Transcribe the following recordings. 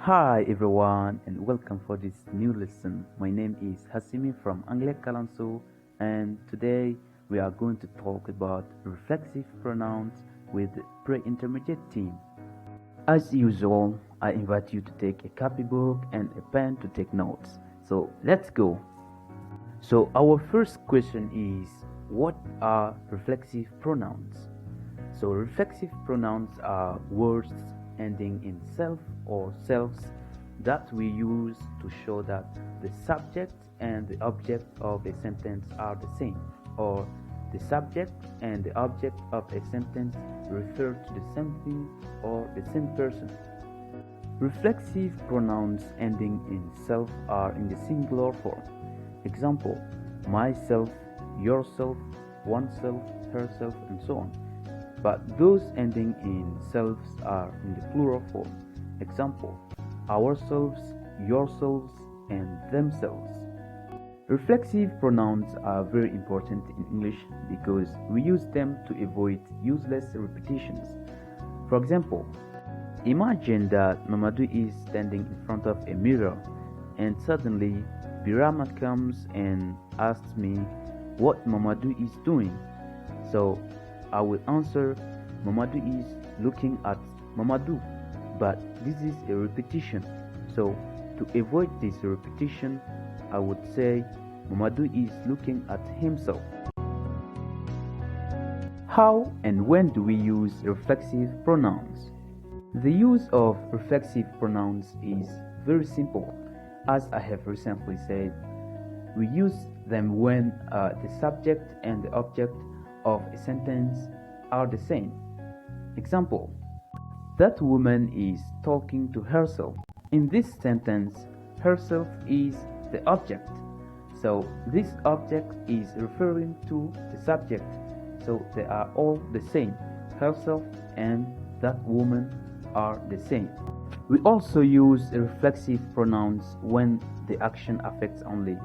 Hi everyone and welcome for this new lesson. My name is Hassimi from Anglais Kalanso and today we are going to talk about reflexive pronouns with pre-intermediate team. As usual, I invite you to take a copybook and a pen to take notes. So let's go. So our first question is, what are reflexive pronouns? So reflexive pronouns are words ending in self or selves that we use to show that the subject and the object of a sentence are the same, or the subject and the object of a sentence refer to the same thing or the same person. Reflexive pronouns ending in self are in the singular form. Example: myself, yourself, oneself, herself, and so on. But those ending in selves are in the plural form. Example: ourselves, yourselves, and themselves. Reflexive pronouns are very important in English because we use them to avoid useless repetitions. For example, imagine that Mamadou is standing in front of a mirror and suddenly Birama comes and asks me what Mamadou is doing. So I will answer, Mamadou is looking at Mamadou, but this is a repetition. So to avoid this repetition, I would say Mamadou is looking at himself. How and when do we use reflexive pronouns? The use of reflexive pronouns is very simple. As I have recently said, we use them when the subject and the object of a sentence are the same. Example: that woman is talking to herself. In this sentence, herself is the object. So this object is referring to the subject. So they are all the same. Herself and that woman are the same. We also use reflexive pronouns when the action affects only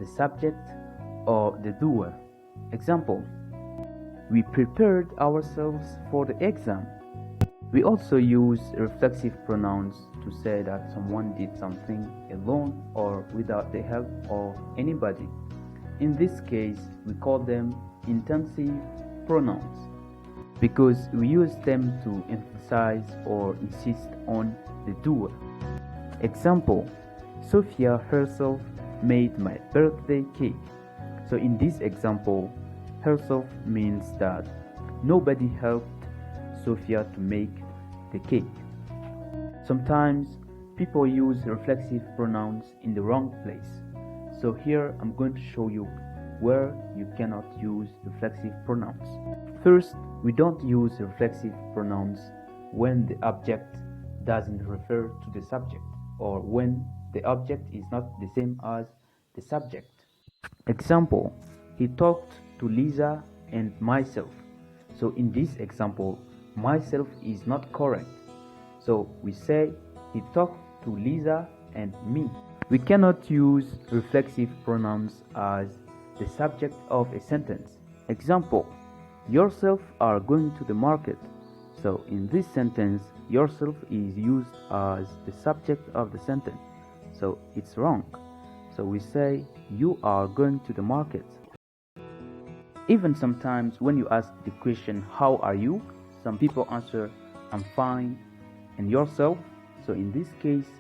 the subject or the doer. Example: we prepared ourselves for the exam. We also use reflexive pronouns to say that someone did something alone or without the help of anybody. In this case, we call them intensive pronouns because we use them to emphasize or insist on the doer. Example: Sophia herself made my birthday cake. So in this example, herself means that nobody helped Sophia to make the cake. Sometimes people use reflexive pronouns in the wrong place. So here I'm going to show you where you cannot use reflexive pronouns. First, we don't use reflexive pronouns when the object doesn't refer to the subject or when the object is not the same as the subject. Example: he talked to Lisa and myself. So in this example, myself is not correct. So we say he talked to Lisa and me. We cannot use reflexive pronouns as the subject of a sentence. Example: yourself are going to the market. So in this sentence, yourself is used as the subject of the sentence. So it's wrong. So we say you are going to the market. Even sometimes when you ask the question, how are you? Some people answer, I'm fine. And yourself? So in this case,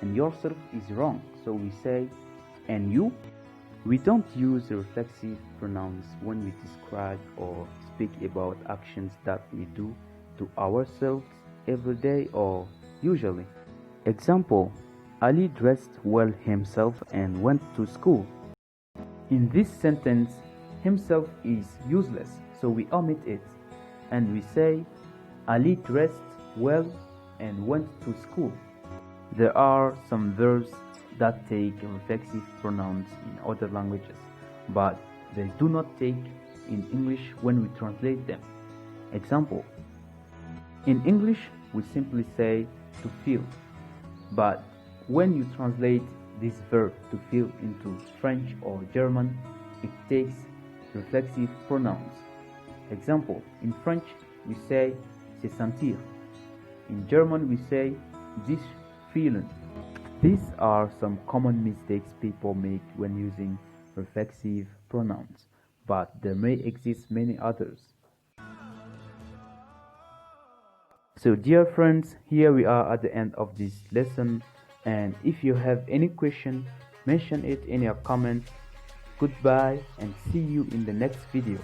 and yourself is wrong. So we say, and you? We don't use reflexive pronouns when we describe or speak about actions that we do to ourselves every day or usually. Example: Ali dressed well himself and went to school. In this sentence, himself is useless, so we omit it and we say Ali dressed well and went to school. There are some verbs that take reflexive pronouns in other languages, but they do not take in English when we translate them. Example: in English we simply say to feel, but when you translate this verb to feel into French or German, it takes reflexive pronouns. Example: in French we say se sentir. In German we say sich feeling. These are some common mistakes people make when using reflexive pronouns, but there may exist many others. So dear friends, here we are at the end of this lesson, and if you have any question, mention it in your comments. Goodbye and see you in the next video.